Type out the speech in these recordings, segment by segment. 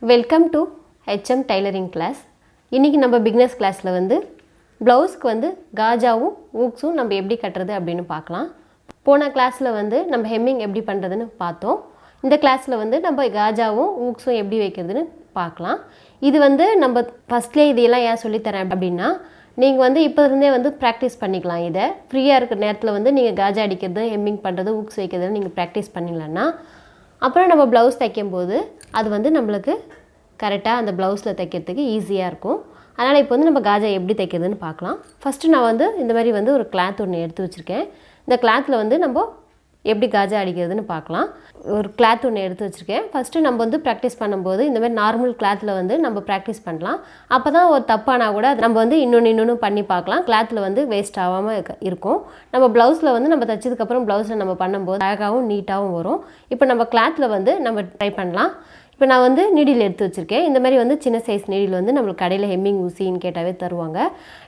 Welcome to HM tailoring class. இன்றைக்கி நம்ம beginners கிளாஸில் வந்து ப்ளவுஸ்க்கு வந்து காஜாவும் ஊக்ஸும் நம்ம எப்படி கட்டுறது அப்படின்னு பார்க்கலாம். போன கிளாஸில் வந்து நம்ம ஹெம்மிங் எப்படி பண்ணுறதுன்னு பார்த்தோம். இந்த கிளாஸில் வந்து நம்ம காஜாவும் ஊக்ஸும் எப்படி வைக்கிறதுன்னு பார்க்கலாம். இது வந்து நம்ம ஃபஸ்ட்லேயே இதெல்லாம் ஏன் சொல்லித்தரேன் அப்படின்னா, நீங்கள் வந்து இப்போ இருந்தே வந்து ப்ராக்டிஸ் பண்ணிக்கலாம். இதை ஃப்ரீயாக இருக்கிற நேரத்தில் வந்து நீங்கள் காஜா அடிக்கிறது, ஹெம்மிங் பண்ணுறது, ஊக்ஸ் வைக்கிறதுன்னு நீங்கள் ப்ராக்டிஸ் பண்ணிங்களன்னா அப்புறம் நம்ம ப்ளவுஸ் தைக்கும்போது அது வந்து நம்மளுக்கு கரெக்டாக அந்த ப்ளவுஸில் தைக்கிறதுக்கு ஈஸியாக இருக்கும். அதனால் இப்போ வந்து நம்ம காஜா எப்படி தைக்கிறதுன்னு பார்க்கலாம். ஃபஸ்ட்டு நான் வந்து இந்த மாதிரி வந்து ஒரு கிளாத் ஒன்று எடுத்து வச்சுருக்கேன். இந்த கிளாத்தில் வந்து நம்ம எப்படி காஜா அடிக்கிறதுன்னு பார்க்கலாம். ஒரு கிளாத் ஒன்று எடுத்து வச்சுருக்கேன். ஃபஸ்ட்டு நம்ம வந்து ப்ராக்டிஸ் பண்ணும்போது இந்த மாதிரி நார்மல் கிளாத்தில் வந்து நம்ம ப்ராக்டிஸ் பண்ணலாம். அப்போ தான் ஒரு தப்பானா கூட நம்ம வந்து இன்னொன்று பண்ணி பார்க்கலாம். கிளாத்தில் வந்து வேஸ்ட் ஆகாமல் இருக்கும். நம்ம ப்ளவுஸில் வந்து நம்ம தைச்சதுக்கப்புறம் ப்ளவுஸில் நம்ம பண்ணும்போது அழகாகவும் நீட்டாகவும் வரும். இப்போ நம்ம கிளாத்தில் வந்து நம்ம ட்ரை பண்ணலாம். இப்போ நான் வந்து நீடில் எடுத்து வச்சுருக்கேன். இந்த மாதிரி வந்து சின்ன சைஸ் நீடில் வந்து நம்மளுக்கு கடையில் ஹெம்மிங் ஊசின்னு கேட்டாவே தருவாங்க.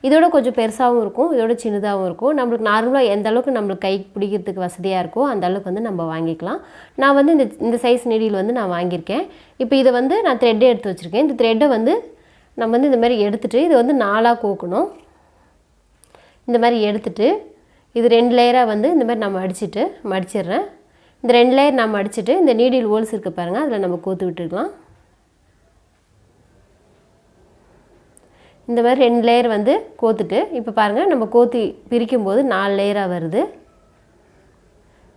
இதோட கொஞ்சம் பெருசாகவும் இருக்கும், இதோட சின்னதாகவும் இருக்கும். நம்மளுக்கு நார்மலாக எந்த அளவுக்கு நம்மளுக்கு கை பிடிக்கிறதுக்கு வசதியாக இருக்கோ அந்த அளவுக்கு வந்து நம்ம வாங்கிக்கலாம். நான் வந்து இந்த சைஸ் நீடில் வந்து நான் வாங்கியிருக்கேன். இப்போ இதை வந்து நான் த்ரெட்டே எடுத்து வச்சுருக்கேன். இந்த த்ரெட்டை வந்து நம்ம வந்து இந்த மாதிரி எடுத்துகிட்டு இதை வந்து 4ஆக கோக்கணும். இந்த மாதிரி எடுத்துகிட்டு இது 2 லேயராக வந்து இந்த மாதிரி நான் மடிச்சிடுறேன். இந்த 2 லேயர் நம்ம அடிச்சுட்டு இந்த நீடில் ஹோல்ஸ் இருக்க பாருங்கள், அதில் நம்ம கோத்து விட்டுருக்கலாம். இந்த மாதிரி 2 லேயர் வந்து கோத்துட்டு இப்போ பாருங்கள் நம்ம கோத்தி பிரிக்கும்போது 4 லேயராக வருது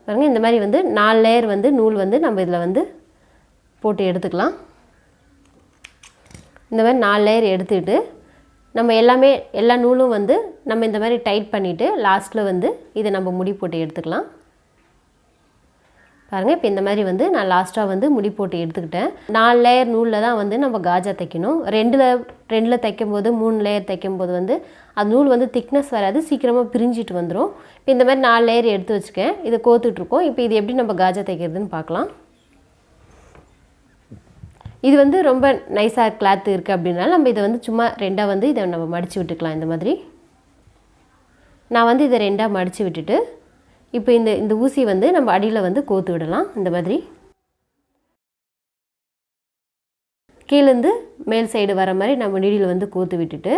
பாருங்கள். இந்த மாதிரி வந்து 4 லேயர் வந்து நூல் வந்து நம்ம இதில் வந்து போட்டு எடுத்துக்கலாம். இந்த மாதிரி 4 லேயர் எடுத்துக்கிட்டு நம்ம எல்லா நூலும் வந்து நம்ம இந்த மாதிரி டைட் பண்ணிவிட்டு லாஸ்ட்டில் வந்து இதை நம்ம முடி போட்டு எடுத்துக்கலாம். பாருங்கள், இப்போ இந்த மாதிரி வந்து நான் லாஸ்ட்டாக வந்து முடி போட்டு எடுத்துக்கிட்டேன். 4 லேயர் நூலில் தான் வந்து நம்ம காஜா தைக்கணும். 2 தைக்கும்போது 3 லேயர் தைக்கும்போது வந்து அது நூல் வந்து திக்னஸ் வராது, சீக்கிரமாக பிரிஞ்சிட்டு வந்துடும். இப்போ இந்த மாதிரி 4 லேயர் எடுத்து வச்சுக்கேன். இதை கோத்துட்ருக்கோம். இப்போ இது எப்படி நம்ம காஜா தைக்கிறதுன்னு பார்க்கலாம். இது வந்து ரொம்ப நைஸாக கிளாத் இருக்குது அப்படின்னால நம்ம இதை வந்து சும்மா 2ஆக வந்து இதை நம்ம மடித்து விட்டுக்கலாம். இந்த மாதிரி நான் வந்து இதை 2ஆக மடித்து விட்டுட்டு இப்போ இந்த ஊசி வந்து நம்ம அடியில் வந்து கோத்து விடலாம். இந்த மாதிரி கீழேருந்து மேல் சைடு வர மாதிரி நம்ம நீடியில் வந்து கோத்து விட்டுட்டு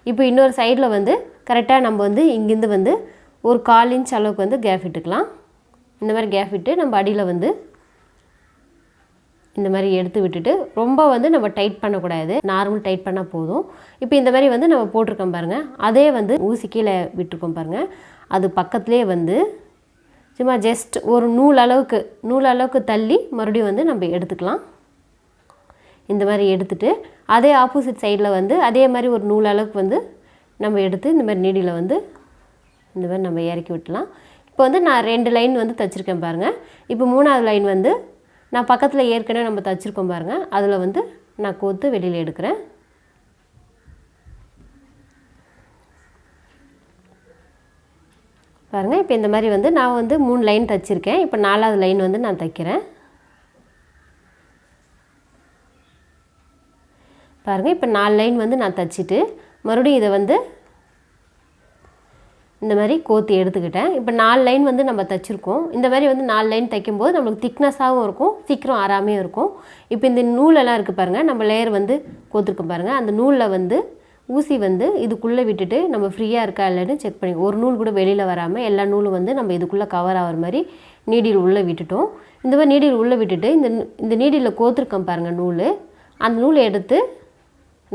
இப்போ இன்னொரு சைடில் வந்து கரெக்டாக நம்ம வந்து இங்கேருந்து வந்து ஒரு 1/4 இன்ச் அளவுக்கு வந்து கேப் விட்டுக்கலாம். இந்த மாதிரி கேப் விட்டு நம்ம அடியில் வந்து இந்த மாதிரி எடுத்து விட்டுட்டு ரொம்ப வந்து நம்ம டைட் பண்ணக்கூடாது, நார்மல் டைட் பண்ணால் போதும். இப்போ இந்த மாதிரி வந்து நம்ம போட்டிருக்கோம் பாருங்கள், அதே வந்து ஊசி கீழே விட்டுருக்கோம் பாருங்கள், அது பக்கத்துலேயே வந்து சும்மா ஜஸ்ட் ஒரு நூல் அளவுக்கு தள்ளி மறுபடியும் வந்து நம்ம எடுத்துக்கலாம். இந்த மாதிரி எடுத்துகிட்டு அதே ஆப்போசிட் சைடில் வந்து அதே மாதிரி ஒரு நூல் அளவுக்கு வந்து நம்ம எடுத்து இந்த மாதிரி நீடியில் வந்து இந்த மாதிரி நம்ம இறக்கி விட்டலாம். இப்போ வந்து நான் 2 லைன் வந்து தைச்சிருக்கேன் பாருங்கள். இப்போ 3ஆவது லைன் வந்து நான் பக்கத்தில் ஏற்கனவே நம்ம தைச்சிருக்கோம் பாருங்கள், அதில் வந்து நான் கோத்து வெளியில் எடுக்கிறேன். பாருங்கள், இப்போ இந்த மாதிரி வந்து நான் வந்து 3 லைன் தைச்சிருக்கேன். இப்போ 4ஆவது லைன் வந்து நான் தைக்கிறேன். பாருங்கள், இப்போ 4 லைன் வந்து நான் தைச்சிட்டு மறுபடியும் இதை வந்து இந்த மாதிரி கோத்தி எடுத்துக்கிட்டேன். இப்போ 4 லைன் வந்து நம்ம தைச்சிருக்கோம். இந்த மாதிரி வந்து 4 லைன் தைக்கும்போது நம்மளுக்கு திக்னஸாகவும் இருக்கும், சீக்கிரம் ஆறாமையும் இருக்கும். இப்போ இந்த நூலெல்லாம் இருக்குது பாருங்கள், நம்ம லேயர் வந்து கோத்துருக்கோம் பாருங்கள், அந்த நூலில் வந்து ஊசி வந்து இதுக்குள்ளே விட்டுட்டு நம்ம ஃப்ரீயாக இருக்கா இல்லைன்னு செக் பண்ணி ஒரு நூல் கூட வெளியில் வராமல் எல்லா நூலும் வந்து நம்ம இதுக்குள்ளே கவர் ஆகிற மாதிரி நீடில் உள்ளே விட்டுட்டோம். இந்த மாதிரி நீடில் உள்ளே விட்டுட்டு இந்த நீடில் கோத்துருக்கோம் பாருங்கள் நூல், அந்த நூலை எடுத்து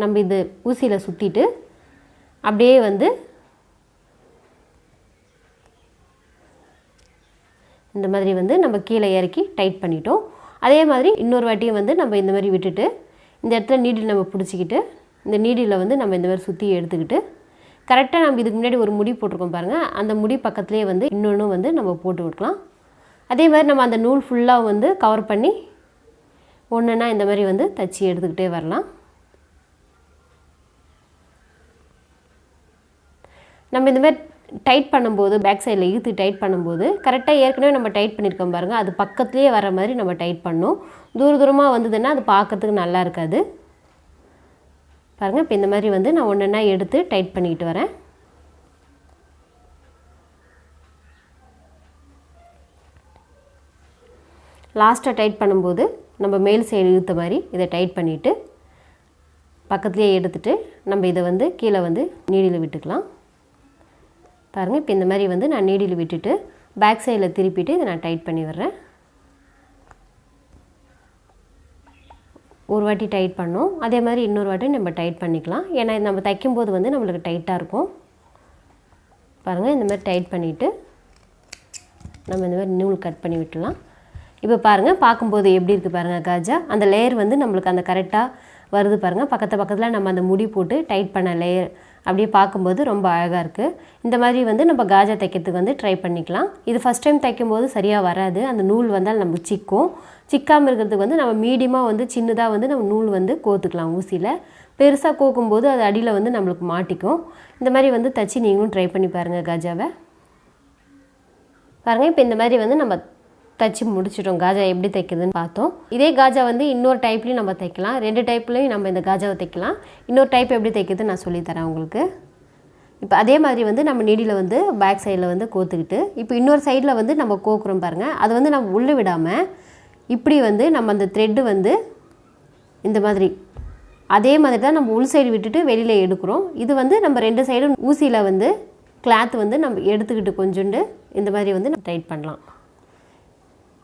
நம்ம இது ஊசியில் சுற்றிட்டு அப்படியே வந்து இந்த மாதிரி வந்து நம்ம கீழே இறக்கி டைட் பண்ணிட்டோம். அதே மாதிரி இன்னொரு வாட்டியும் வந்து நம்ம இந்த மாதிரி விட்டுட்டு இந்த இடத்துல நீடில் நம்ம பிடிச்சிக்கிட்டு இந்த நீடில் வந்து நம்ம இந்த மாதிரி சுற்றி எடுத்துக்கிட்டு கரெக்டாக நம்ம இதுக்கு முன்னாடி ஒரு முடி போட்டிருக்கோம் பாருங்கள், அந்த முடி பக்கத்துலேயே வந்து இன்னொன்று வந்து நம்ம போட்டு விட்டுக்கலாம். அதே மாதிரி நம்ம அந்த நூல் ஃபுல்லாக வந்து கவர் பண்ணி ஒன்றுன்னா இந்த மாதிரி வந்து தச்சு எடுத்துக்கிட்டே வரலாம். நம்ம இந்த மாதிரி டைட் பண்ணும்போது பேக் சைடில் இழுத்து டைட் பண்ணும்போது கரெக்டாக ஏற்கனவே நம்ம டைட் பண்ணியிருக்கோம் பாருங்கள், அது பக்கத்துலேயே வர மாதிரி நம்ம டைட் பண்ணணும். தூரமாக வந்ததுன்னா அது பார்க்கறதுக்கு நல்லா இருக்காது. பாருங்கள், இப்போ இந்த மாதிரி வந்து நான் ஒன்றுன்னா எடுத்து டைட் பண்ணிக்கிட்டு வரேன். லாஸ்ட்டாக டைட் பண்ணும்போது நம்ம மேல் சைடு இழுத்த மாதிரி இதை டைட் பண்ணிவிட்டு பக்கத்துலேயே எடுத்துகிட்டு நம்ம இதை வந்து கீழே வந்து நீடியில் விட்டுக்கலாம். பாருங்கள், இப்போ இந்த மாதிரி வந்து நான் நீடியில் விட்டுட்டு பேக் சைடில் திருப்பிட்டு இதை நான் டைட் பண்ணி விடுறேன். ஒரு வாட்டி டைட் பண்ணோம், அதே மாதிரி இன்னொரு வாட்டி நம்ம டைட் பண்ணிக்கலாம். ஏன்னா நம்ம தைக்கும்போது வந்து நம்மளுக்கு டைட்டாக இருக்கும். பாருங்கள், இந்த மாதிரி டைட் பண்ணிவிட்டு நம்ம இந்த மாதிரி நூல் கட் பண்ணி விட்டுலாம். இப்போ பாருங்கள், பார்க்கும்போது எப்படி இருக்குது பாருங்கள் காஜா. அந்த லேயர் வந்து நம்மளுக்கு அந்த கரெக்டாக வருது பாருங்கள். பக்கத்தில் நம்ம அந்த முடி போட்டு டைட் பண்ண லேயர் அப்படியே பார்க்கும்போது ரொம்ப அழகாக இருக்குது. இந்த மாதிரி வந்து நம்ம காஜா தைக்கிறதுக்கு வந்து ட்ரை பண்ணிக்கலாம். இது ஃபஸ்ட் டைம் தைக்கும்போது சரியாக வராது. அந்த நூல் வந்தால் நமக்கு சிக்காமல் இருக்கிறதுக்கு வந்து நம்ம மீடியமாக வந்து சின்னதாக வந்து நம்ம நூல் வந்து கோத்துக்கலாம் ஊசியில். பெருசாக கோக்கும்போது அது அடியில் வந்து நம்மளுக்கு மாட்டிக்கும். இந்த மாதிரி வந்து தைச்சி நீங்களும் ட்ரை பண்ணி பாருங்கள் காஜாவை. பாருங்கள், இப்போ இந்த மாதிரி வந்து நம்ம தைச்சி முடிச்சிட்டோம். காஜா எப்படி தைக்கிறதுன்னு பார்த்தோம். இதே காஜா வந்து இன்னொரு டைப்லேயும் நம்ம தைக்கலாம். 2 டைப்லேயும் நம்ம இந்த காஜாவை தைக்கலாம். இன்னொரு டைப் எப்படி தைக்கிறதுன்னு நான் சொல்லித்தரேன் உங்களுக்கு. இப்போ அதே மாதிரி வந்து நம்ம நீடியில் வந்து பேக் சைடில் வந்து கோத்துக்கிட்டு இப்போ இன்னொரு சைடில் வந்து நம்ம கோக்குறோம் பாருங்கள். அது வந்து நம்ம உள்ளே விடாமல் இப்படி வந்து நம்ம அந்த த்ரெட்டு வந்து இந்த மாதிரி அதே மாதிரி தான் நம்ம உள் சைடு விட்டுட்டு வெளியில் எடுக்கிறோம். இது வந்து நம்ம 2 சைடும் ஊசியில் வந்து கிளாத் வந்து நம்ம எடுத்துக்கிட்டு கொஞ்சோண்டு இந்த மாதிரி வந்து நம்ம டைட் பண்ணலாம்.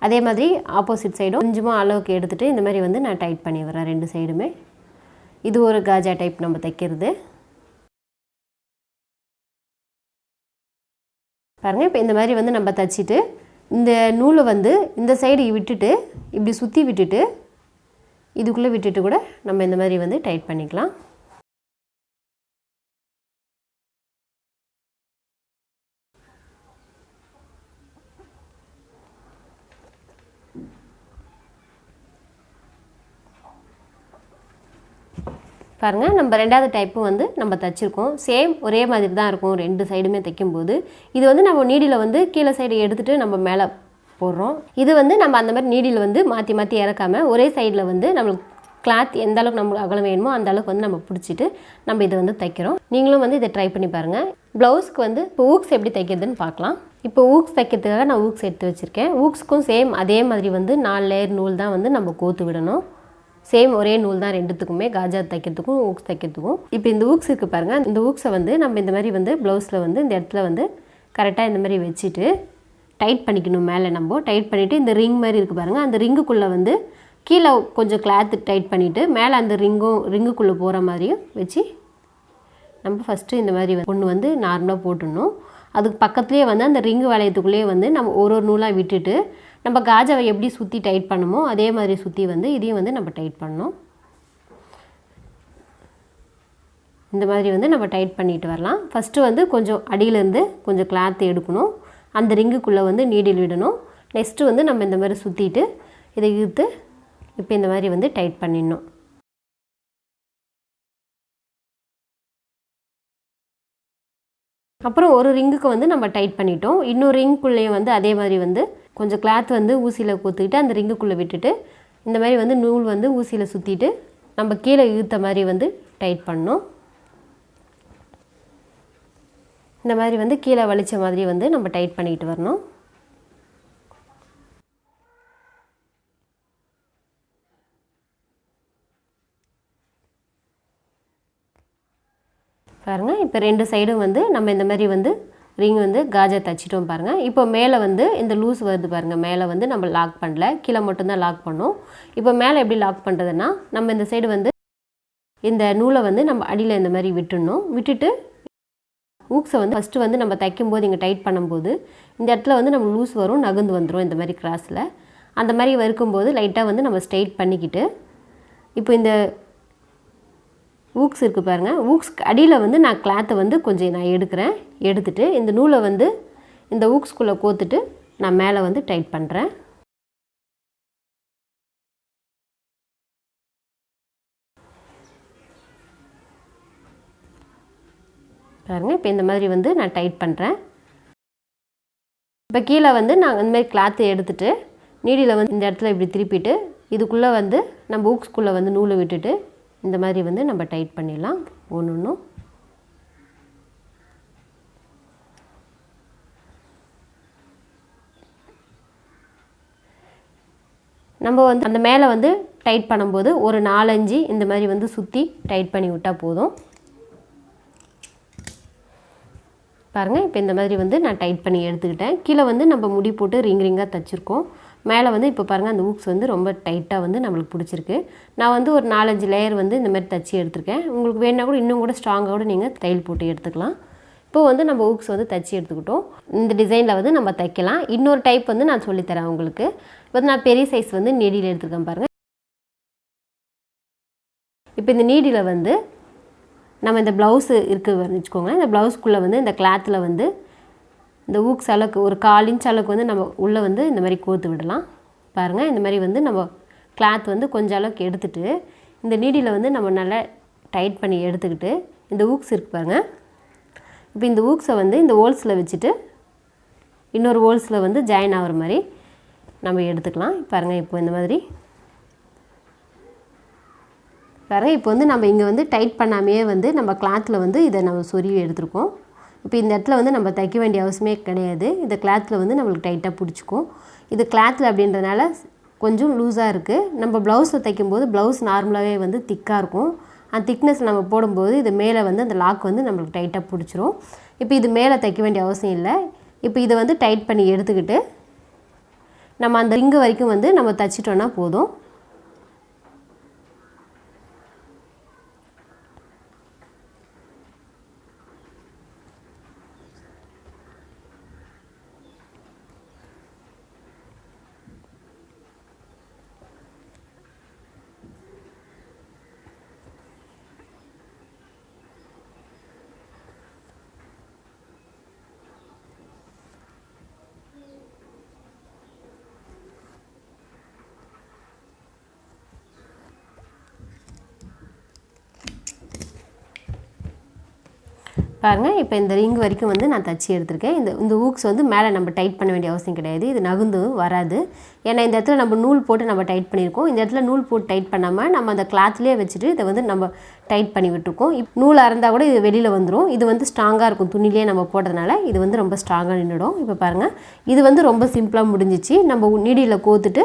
அதே மாதிரி ஆப்போசிட் சைடும் கொஞ்சமாக அளவுக்கு எடுத்துகிட்டு இந்த மாதிரி வந்து நான் டைட் பண்ணி வரேன் 2 சைடுமே. இது ஒரு காஜா டைப் நம்ம தைக்கிறது. பாருங்கள், இப்போ இந்த மாதிரி வந்து நம்ம தைச்சிட்டு இந்த நூலை வந்து இந்த சைடு விட்டுட்டு இப்படி சுற்றி விட்டுட்டு இதுக்குள்ளே விட்டுட்டு கூட நம்ம இந்த மாதிரி வந்து டைட் பண்ணிக்கலாம். பாருங்கள், நம்ம 2வது டைப்பும் வந்து நம்ம தைச்சிருக்கோம். சேம் ஒரே மாதிரி தான் இருக்கும் 2 சைடுமே தைக்கும்போது. இது வந்து நம்ம நீடியில் வந்து கீழே சைடு எடுத்துகிட்டு நம்ம மேலே போடுறோம். இது வந்து நம்ம அந்த மாதிரி நீடியில் வந்து மாற்றி மாற்றி இறக்காமல் ஒரே சைடில் வந்து நம்மளுக்கு கிளாத் எந்த அளவுக்கு நம்மளுக்கு அகலம் வேணுமோ அந்த அளவுக்கு வந்து நம்ம பிடிச்சிட்டு நம்ம இதை வந்து தைக்கிறோம். நீங்களும் வந்து இதை ட்ரை பண்ணி பாருங்கள். ப்ளவுஸ்க்கு வந்து இப்போ ஊக்ஸ் எப்படி தைக்கிறதுன்னு பார்க்கலாம். இப்போ ஊக்ஸ் தைக்கிறதுக்காக நான் ஊக்ஸ் எடுத்து வச்சுருக்கேன். ஊக்ஸ்க்கும் சேம் அதே மாதிரி வந்து 4 லேயர் நூல் தான் வந்து நம்ம கோத்து விடணும். சேம் ஒரே நூல் தான் 2த்துக்குமே, காஜா தைக்கிறதுக்கும் ஊக்ஸ் தைக்கிறதுக்கும். இப்போ இந்த ஊக்ஸ் இருக்குது பாருங்கள். இந்த ஊக்ஸை வந்து நம்ம இந்த மாதிரி வந்து ப்ளவுஸில் வந்து இந்த இடத்துல வந்து கரெக்டாக இந்த மாதிரி வச்சுட்டு டைட் பண்ணிக்கணும். மேலே நம்ம டைட் பண்ணிவிட்டு இந்த ரிங் மாதிரி இருக்குது பாருங்கள். அந்த ரிங்குக்குள்ளே வந்து கீழே கொஞ்சம் கிளாத்து டைட் பண்ணிவிட்டு மேலே அந்த ரிங்குக்குள்ளே போகிற மாதிரியும் வச்சு நம்ம ஃபஸ்ட்டு இந்த மாதிரி ஒன்று வந்து நார்மலாக போட்டுடணும். அதுக்கு பக்கத்துலேயே வந்து அந்த ரிங்கு வளையத்துக்குள்ளேயே வந்து நம்ம ஒரு நூலாக விட்டுட்டு நம்ம காஜாவை எப்படி சுற்றி டைட் பண்ணுமோ அதே மாதிரி சுற்றி வந்து இதையும் வந்து நம்ம டைட் பண்ணணும். இந்த மாதிரி வந்து நம்ம டைட் பண்ணிட்டு வரலாம். ஃபஸ்ட்டு வந்து கொஞ்சம் அடியிலேருந்து கொஞ்சம் கிளாத் எடுக்கணும். அந்த ரிங்குக்குள்ளே வந்து நீடில் விடணும். நெக்ஸ்ட்டு வந்து நம்ம இந்த மாதிரி சுற்றிட்டு இதை இழுத்து இப்போ இந்த மாதிரி வந்து டைட் பண்ணிடணும். அப்புறம் ஒரு ரிங்குக்கு வந்து நம்ம டைட் பண்ணிட்டோம். இன்னொரு ரிங்குக்குள்ளேயும் வந்து அதே மாதிரி வந்து கொஞ்சம் கிளாத் வந்து ஊசியில் கோத்துக்கிட்டு அந்த ரிங்குக்குள்ளே விட்டுட்டு இந்த மாதிரி வந்து நூல் வந்து ஊசியில் சுற்றிட்டு நம்ம கீழே இழுத்த மாதிரி வந்து டைட் பண்ணணும். இந்த மாதிரி வந்து கீழே வலிச்ச மாதிரி வந்து நம்ம டைட் பண்ணிட்டு வரணும். பாருங்கள், இப்போ 2 சைடும் வந்து நம்ம இந்த மாதிரி வந்து ரிங் வந்து காஜா தைச்சிட்டோம் பாருங்கள். இப்போ மேலே வந்து இந்த லூஸ் வருது பாருங்கள். மேலே வந்து நம்ம லாக் பண்ணல, கீழே மட்டும்தான் லாக் பண்ணோம். இப்போ மேலே எப்படி லாக் பண்ணுறதுன்னா நம்ம இந்த சைடு வந்து இந்த நூலை வந்து நம்ம அடியில் இந்த மாதிரி விட்டுடணும். விட்டுட்டு ஊக்ஸை வந்து ஃபஸ்ட்டு வந்து நம்ம தைக்கும்போது இங்கே டைட் பண்ணும்போது இந்த இடத்துல வந்து நம்ம லூஸ் வரும், நகர்ந்து வந்துடும் இந்த மாதிரி கிராஸில். அந்த மாதிரி இருக்கும்போது லைட்டாக வந்து நம்ம ஸ்ட்ரெயிட் பண்ணிக்கிட்டு இப்போ இந்த ஊக்ஸ் இருக்குது பாருங்கள். ஊக்ஸ்க்கு அடியில் வந்து நான் கிளாத்தை வந்து கொஞ்சம் நான் எடுத்துகிட்டு இந்த நூலை வந்து இந்த ஊக்ஸ்குள்ளே கோத்துட்டு நான் மேலே வந்து டைட் பண்ணுறேன். பாருங்கள், இப்போ இந்த மாதிரி வந்து நான் டைட் பண்ணுறேன். இப்போ கீழே வந்து நான் இந்த மாதிரி கிளாத்தை எடுத்துகிட்டு நீடியில் வந்து இந்த இடத்துல இப்படி திருப்பிட்டு இதுக்குள்ளே வந்து நம்ம ஊக்ஸ்குள்ளே வந்து நூலை விட்டுட்டு இந்த மாதிரி வந்து நம்ம டைட் பண்ணிடலாம் ஒன்றும். நம்ம வந்து அந்த மேலே வந்து டைட் பண்ணும்போது ஒரு 4-5 இந்த மாதிரி வந்து சுற்றி டைட் பண்ணி விட்டால் போதும். பாருங்கள், இப்போ இந்த மாதிரி வந்து நான் டைட் பண்ணி எடுத்துக்கிட்டேன். கீழே வந்து நம்ம முடி போட்டு ரிங்காக தைச்சிருக்கோம். மேலே வந்து இப்போ பாருங்கள் அந்த ஊக்ஸ் வந்து ரொம்ப டைட்டாக வந்து நம்மளுக்கு பிடிச்சிருக்கு. நான் வந்து ஒரு 4-5 லேயர் வந்து இந்த மாதிரி தைச்சி எடுத்துருக்கேன். உங்களுக்கு வேணால் கூட இன்னும் கூட ஸ்ட்ராங்காக கூட நீங்கள் தையல் போட்டு எடுத்துக்கலாம். இப்போது வந்து நம்ம ஊக்ஸ் வந்து தைச்சி எடுத்துக்கிட்டோம். இந்த டிசைனில் வந்து நம்ம தைக்கலாம். இன்னொரு டைப் வந்து நான் சொல்லித்தரேன் உங்களுக்கு. இப்போ நான் பெரிய சைஸ் வந்து நீடியில் எடுத்துருக்கேன் பாருங்கள். இப்போ இந்த நீடியில் வந்து நம்ம இந்த ப்ளவுஸு இருக்குன்னு வச்சுக்கோங்களேன். இந்த ப்ளவுஸ்க்குள்ளே வந்து இந்த கிளாத்தில் வந்து இந்த ஊக்ஸ் அளவுக்கு ஒரு 1/4 இன்ச் அளவுக்கு வந்து நம்ம உள்ளே வந்து இந்த மாதிரி கோர்த்து விடலாம். பாருங்கள், இந்த மாதிரி வந்து நம்ம கிளாத் வந்து கொஞ்சம் அளவுக்கு எடுத்துகிட்டு இந்த நீடியில் வந்து நம்ம நல்லா டைட் பண்ணி எடுத்துக்கிட்டு இந்த ஊக்ஸ் இருக்குது பாருங்கள். இப்போ இந்த ஊக்ஸை வந்து இந்த ஹோல்ஸில் வச்சுட்டு இன்னொரு ஹோல்ஸில் வந்து ஜாயின் ஆகிற மாதிரி நம்ம எடுத்துக்கலாம். பாருங்கள், இப்போ இந்த மாதிரி பாருங்கள். இப்போ வந்து நம்ம இங்கே வந்து டைட் பண்ணாமையே வந்து நம்ம கிளாத்தில் வந்து இதை நம்ம சொருவி எடுத்துருக்கோம். இப்போ இந்த இடத்துல வந்து நம்ம தைக்க வேண்டிய அவசியமே கிடையாது. இந்த கிளாத்தில் வந்து நம்மளுக்கு டைட்டாக பிடிச்சிக்கும். இது கிளாத்தில் அப்படின்றதுனால கொஞ்சம் லூஸாக இருக்குது. நம்ம ப்ளவுஸில் தைக்கும்போது ப்ளவுஸ் நார்மலாகவே வந்து திக்காக இருக்கும். அந்த திக்னஸ் நம்ம போடும்போது இது மேலே வந்து அந்த லாக் வந்து நம்மளுக்கு டைட்டாக பிடிச்சிரும். இப்போ இது மேலே தைக்க வேண்டிய அவசியம் இல்லை. இப்போ இதை வந்து டைட் பண்ணி எடுத்துக்கிட்டு நம்ம அந்த ரிங்கு வரைக்கும் வந்து நம்ம தைச்சிட்டோன்னா போதும். பாருங்கள், இப்போ இந்த ரிங் வரைக்கும் வந்து நான் தச்சு எடுத்திருக்கேன். இந்த ஊக்ஸ் வந்து மேலே நம்ம டைட் பண்ண வேண்டிய அவசியம் கிடையாது. இது நகுந்து வராது. ஏன்னா இந்த இடத்துல நம்ம நூல் போட்டு நம்ம டைட் பண்ணியிருக்கோம். இந்த இடத்துல நூல் போட்டு டைட் பண்ணாமல் நம்ம அந்த கிளாத்லேயே வச்சுட்டு இதை வந்து நம்ம டைட் பண்ணி விட்டுருக்கோம். நூல் அறந்தால் கூட இது வெளியில் வந்துடும். இது வந்து ஸ்ட்ராங்காக இருக்கும். துணிலேயே நம்ம போடுறதுனால இது வந்து ரொம்ப ஸ்ட்ராங்காக நின்றுடும். இப்போ பாருங்கள், இது வந்து ரொம்ப சிம்பிளாக முடிஞ்சிச்சு. நம்ம நீடியில் கோத்துட்டு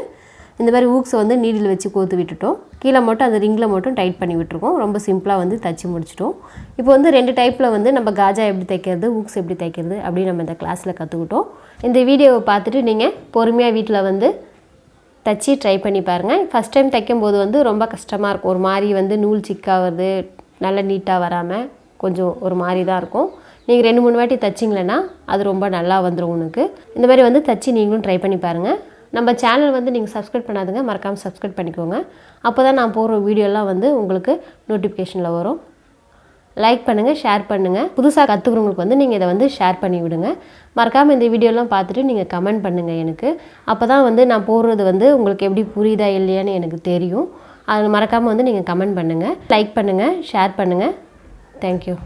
இந்த மாதிரி ஊக்ஸை வந்து நீடில் வச்சு கோத்து விட்டுட்டோம். கீழே மட்டும் அந்த ரிங்கில் மட்டும் டைட் பண்ணி விட்டுருக்கோம். ரொம்ப சிம்பிளாக வந்து தைச்சி முடிச்சிட்டோம். இப்போ வந்து 2 டைப்பில் வந்து நம்ம காஜா எப்படி தைக்கிறது, ஊக்ஸ் எப்படி தைக்கிறது அப்படின்னு நம்ம இந்த கிளாஸில் கற்றுக்கிட்டோம். இந்த வீடியோவை பார்த்துட்டு நீங்கள் பொறுமையாக வீட்டில் வந்து தைச்சி ட்ரை பண்ணி பாருங்கள். ஃபஸ்ட் டைம் தைக்கும்போது வந்து ரொம்ப கஷ்டமாக இருக்கும். ஒரு மாதிரி வந்து நூல் சிக்காகிறது, நல்லா நீட்டாக வராமல் கொஞ்சம் ஒரு மாதிரி தான் இருக்கும். நீங்கள் 2-3 வாட்டி தைச்சிங்களேன்னா அது ரொம்ப நல்லா வந்துடும் உனக்கு. இந்த மாதிரி வந்து தைச்சி நீங்களும் ட்ரை பண்ணி பாருங்கள். நம்ம சேனல் வந்து நீங்கள் சப்ஸ்கிரைப் பண்ணாதுங்க, மறக்காமல் சப்ஸ்கிரைப் பண்ணிக்கோங்க. அப்போ தான் நான் போடுற வீடியோலாம் வந்து உங்களுக்கு நோட்டிஃபிகேஷனில் வரும். லைக் பண்ணுங்கள், ஷேர் பண்ணுங்கள். புதுசாக கற்றுக்கிறவங்களுக்கு வந்து நீங்கள் இதை வந்து ஷேர் பண்ணி விடுங்க. மறக்காமல் இந்த வீடியோலாம் பார்த்துட்டு நீங்கள் கமெண்ட் பண்ணுங்கள் எனக்கு. அப்போ தான் வந்து நான் போடுறது வந்து உங்களுக்கு எப்படி புரியுதா இல்லையான்னு எனக்கு தெரியும். அது மறக்காமல் வந்து நீங்கள் கமெண்ட் பண்ணுங்கள், லைக் பண்ணுங்கள், ஷேர் பண்ணுங்கள். தேங்க்யூ.